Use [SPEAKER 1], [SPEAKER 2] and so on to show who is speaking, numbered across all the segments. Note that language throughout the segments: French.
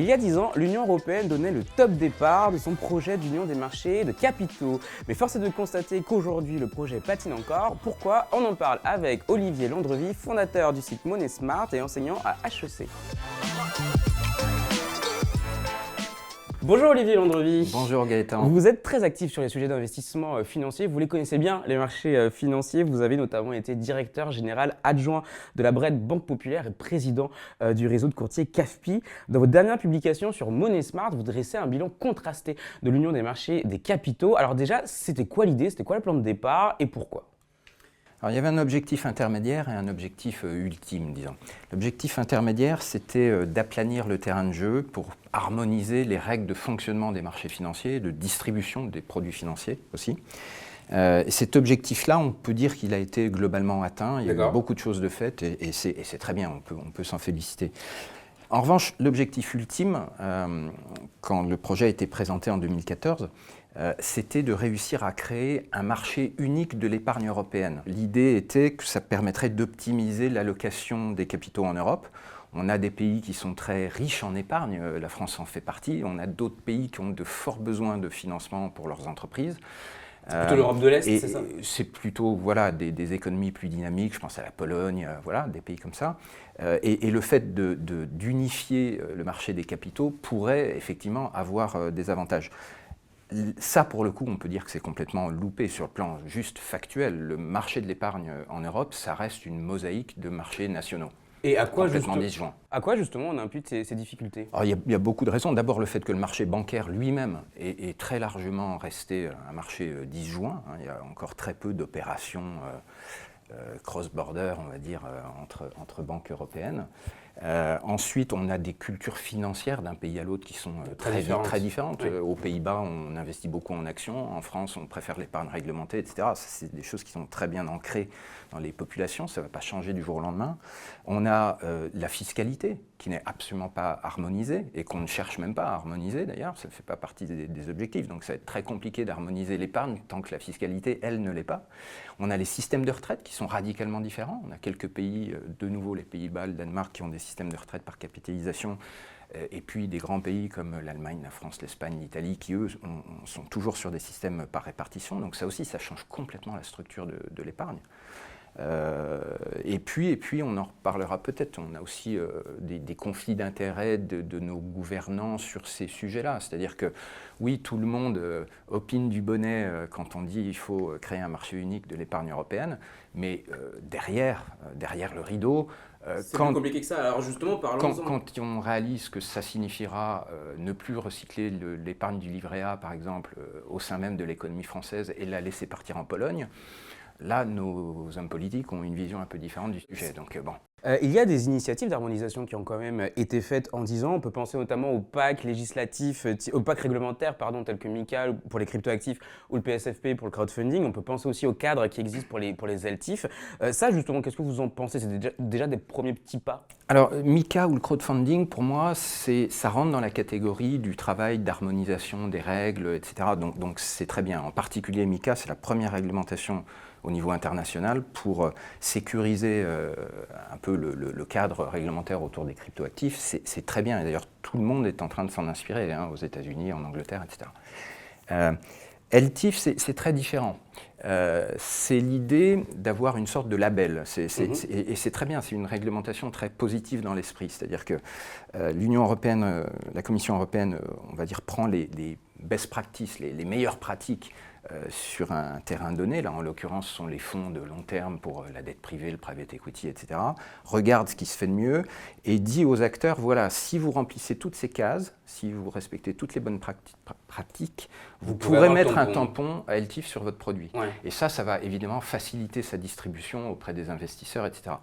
[SPEAKER 1] y a 10 ans, l'Union européenne donnait le top départ de son projet d'union des marchés de capitaux. Mais force est de constater qu'aujourd'hui, le projet patine encore. Pourquoi? On en parle avec Olivier Landrevie, fondateur du site Money Smart et enseignant à HEC. Bonjour Olivier Landrevie.
[SPEAKER 2] Bonjour Gaëtan.
[SPEAKER 1] Vous êtes très actif sur les sujets d'investissement financier, vous les connaissez bien, les marchés financiers. Vous avez notamment été directeur général adjoint de la Bred Banque Populaire et président du réseau de courtiers CAFPI. Dans votre dernière publication sur Money Smart, vous dressez un bilan contrasté de l'union des marchés des capitaux. Alors déjà, c'était quoi l'idée? C'était quoi le plan de départ et pourquoi?
[SPEAKER 2] Alors, il y avait un objectif intermédiaire et un objectif ultime, disons. L'objectif intermédiaire, c'était d'aplanir le terrain de jeu pour harmoniser les règles de fonctionnement des marchés financiers, de distribution des produits financiers aussi. Et cet objectif-là, on peut dire qu'il a été globalement atteint. Il y a eu beaucoup de choses de faites et c'est très bien, on peut s'en féliciter. En revanche, l'objectif ultime, quand le projet a été présenté en 2014, c'était de réussir à créer un marché unique de l'épargne européenne. L'idée était que ça permettrait d'optimiser l'allocation des capitaux en Europe. On a des pays qui sont très riches en épargne, la France en fait partie. On a d'autres pays qui ont de forts besoins de financement pour leurs entreprises.
[SPEAKER 1] Plutôt l'Europe de l'Est, c'est ça?
[SPEAKER 2] C'est plutôt des économies plus dynamiques, je pense à la Pologne, des pays comme ça. Et le fait d'unifier le marché des capitaux pourrait effectivement avoir des avantages. Ça, pour le coup, on peut dire que c'est complètement loupé sur le plan juste factuel. Le marché de l'épargne en Europe, ça reste une mosaïque de marchés nationaux.
[SPEAKER 1] Et à quoi
[SPEAKER 2] justement
[SPEAKER 1] on impute ces difficultés?
[SPEAKER 2] Alors, il y a beaucoup de raisons. D'abord, le fait que le marché bancaire lui-même est très largement resté un marché disjoint. Il y a encore très peu d'opérations cross-border, on va dire, entre banques européennes. Ensuite, on a des cultures financières d'un pays à l'autre qui sont très différentes.
[SPEAKER 1] Oui.
[SPEAKER 2] Aux Pays-Bas, on investit beaucoup en actions. En France, on préfère l'épargne réglementée, etc. C'est des choses qui sont très bien ancrées dans les populations. Ça ne va pas changer du jour au lendemain. On a la fiscalité qui n'est absolument pas harmonisée et qu'on ne cherche même pas à harmoniser d'ailleurs. Ça ne fait pas partie des objectifs. Donc ça va être très compliqué d'harmoniser l'épargne tant que la fiscalité, elle, ne l'est pas. On a les systèmes de retraite qui sont radicalement différents. On a quelques pays, de nouveau les Pays-Bas, le Danemark, qui ont des systèmes de retraite par capitalisation, et puis des grands pays comme l'Allemagne, la France, l'Espagne, l'Italie, qui eux sont toujours sur des systèmes par répartition. Donc ça aussi, ça change complètement la structure de l'épargne. Et puis, on en reparlera peut-être, on a aussi des conflits d'intérêts de nos gouvernants sur ces sujets-là. C'est-à-dire que oui, tout le monde opine du bonnet quand on dit qu'il faut créer un marché unique de l'épargne européenne, mais derrière le rideau,
[SPEAKER 1] c'est plus compliqué que ça. Alors justement, parlons-en.
[SPEAKER 2] Quand on réalise que ça signifiera ne plus recycler l'épargne du livret A, par exemple, au sein même de l'économie française et la laisser partir en Pologne, là, nos hommes politiques ont une vision un peu différente du sujet. Donc, bon.
[SPEAKER 1] Il y a des initiatives d'harmonisation qui ont quand même été faites en 10 ans. On peut penser notamment aux packs législatifs, aux packs réglementaires, tels que MiCA pour les cryptoactifs ou le PSFP pour le crowdfunding. On peut penser aussi aux cadres qui existent pour les LTIF. Ça, justement, qu'est-ce que vous en pensez? C'est déjà des premiers petits pas?
[SPEAKER 2] Alors, MiCA ou le crowdfunding, pour moi, ça rentre dans la catégorie du travail d'harmonisation des règles, etc. Donc c'est très bien. En particulier, MiCA, c'est la première réglementation au niveau international pour sécuriser un peu le cadre réglementaire autour des cryptoactifs. C'est très bien. Et d'ailleurs, tout le monde est en train de s'en inspirer, aux États-Unis, en Angleterre, etc. LTIF, c'est très différent. C'est l'idée d'avoir une sorte de label. Et c'est très bien, c'est une réglementation très positive dans l'esprit. C'est-à-dire que l'Union européenne, la Commission européenne, on va dire, prend les best practices, les meilleures pratiques sur un terrain donné, là en l'occurrence ce sont les fonds de long terme pour la dette privée, le private equity, etc., regarde ce qui se fait de mieux et dit aux acteurs, voilà, si vous remplissez toutes ces cases, si vous respectez toutes les bonnes pratiques, vous pourrez mettre un tampon à LTIF sur votre produit. Ouais. Et ça va évidemment faciliter sa distribution auprès des investisseurs, etc.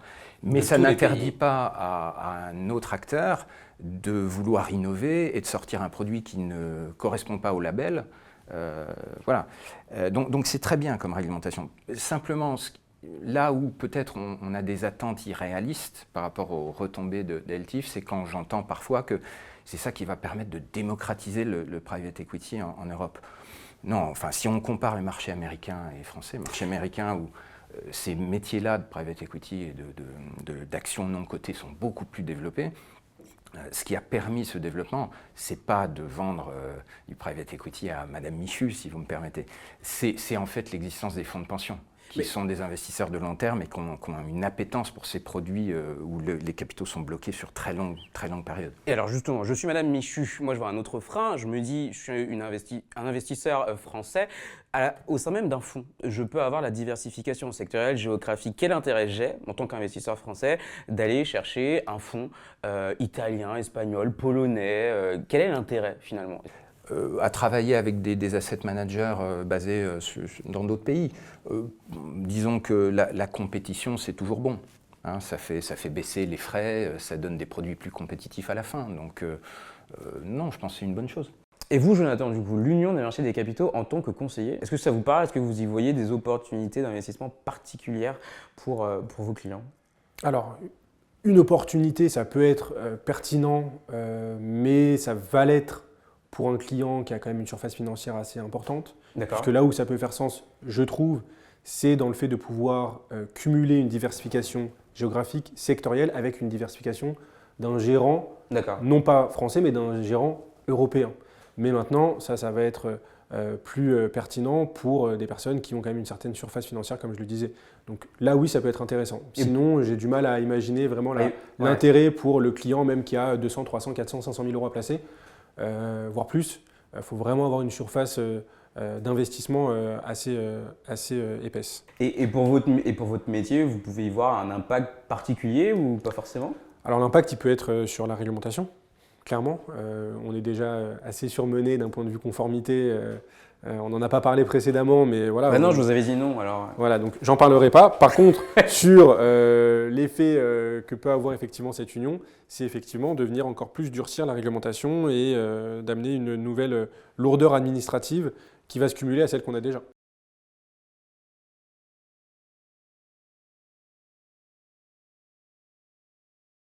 [SPEAKER 2] Mais ça n'interdit pas à un autre acteur de vouloir innover et de sortir un produit qui ne correspond pas au label. Donc c'est très bien comme réglementation. Simplement, là où peut-être on a des attentes irréalistes par rapport aux retombées de LTIF, c'est quand j'entends parfois que c'est ça qui va permettre de démocratiser le private equity en Europe. Non, enfin, si on compare les marchés américains et français, marché américain où ces métiers-là de private equity et d'actions non cotées sont beaucoup plus développés, Ce qui a permis ce développement, c'est pas de vendre du private equity à Madame Michu, si vous me permettez. C'est en fait l'existence des fonds de pension, qui sont des investisseurs de long terme et qui ont une appétence pour ces produits où les capitaux sont bloqués sur très longue période.
[SPEAKER 1] Et alors justement, je suis Madame Michu, moi je vois un autre frein, je me dis, je suis un investisseur français, au sein même d'un fonds, je peux avoir la diversification sectorielle, géographique. Quel intérêt j'ai, en tant qu'investisseur français, d'aller chercher un fonds italien, espagnol, polonais quel est l'intérêt finalement?
[SPEAKER 2] À travailler avec des asset managers basés dans d'autres pays. Disons que la compétition, c'est toujours bon. Hein, ça fait baisser les frais, ça donne des produits plus compétitifs à la fin. Donc non, je pense que c'est une bonne chose.
[SPEAKER 1] Et vous, Jonathan, du coup, l'Union des marchés des capitaux en tant que conseiller, est-ce que ça vous parle? Est-ce que vous y voyez des opportunités d'investissement particulières pour vos clients?
[SPEAKER 3] Alors, une opportunité, ça peut être pertinent, mais ça va l'être pour un client qui a quand même une surface financière assez importante.
[SPEAKER 1] D'accord.
[SPEAKER 3] Parce que là où ça peut faire sens, je trouve, c'est dans le fait de pouvoir cumuler une diversification géographique, sectorielle, avec une diversification d'un gérant, non pas français, mais d'un gérant européen. Mais maintenant, ça va être plus pertinent pour des personnes qui ont quand même une certaine surface financière, comme je le disais. Donc là, oui, ça peut être intéressant. Sinon, j'ai du mal à imaginer vraiment l'intérêt pour le client, même qui a 200, 300, 400, 500 000 euros à placer, voire plus. Il faut vraiment avoir une surface d'investissement assez épaisse.
[SPEAKER 1] Et pour votre métier, vous pouvez y voir un impact particulier ou pas forcément?
[SPEAKER 3] Alors l'impact, il peut être sur la réglementation. Clairement, on est déjà assez surmené d'un point de vue conformité. On n'en a pas parlé précédemment, mais voilà.
[SPEAKER 1] Non, je vous avais dit non, alors.
[SPEAKER 3] Voilà, donc j'en parlerai pas. Par contre, sur l'effet que peut avoir effectivement cette union, c'est effectivement de venir encore plus durcir la réglementation et d'amener une nouvelle lourdeur administrative qui va se cumuler à celle qu'on a déjà.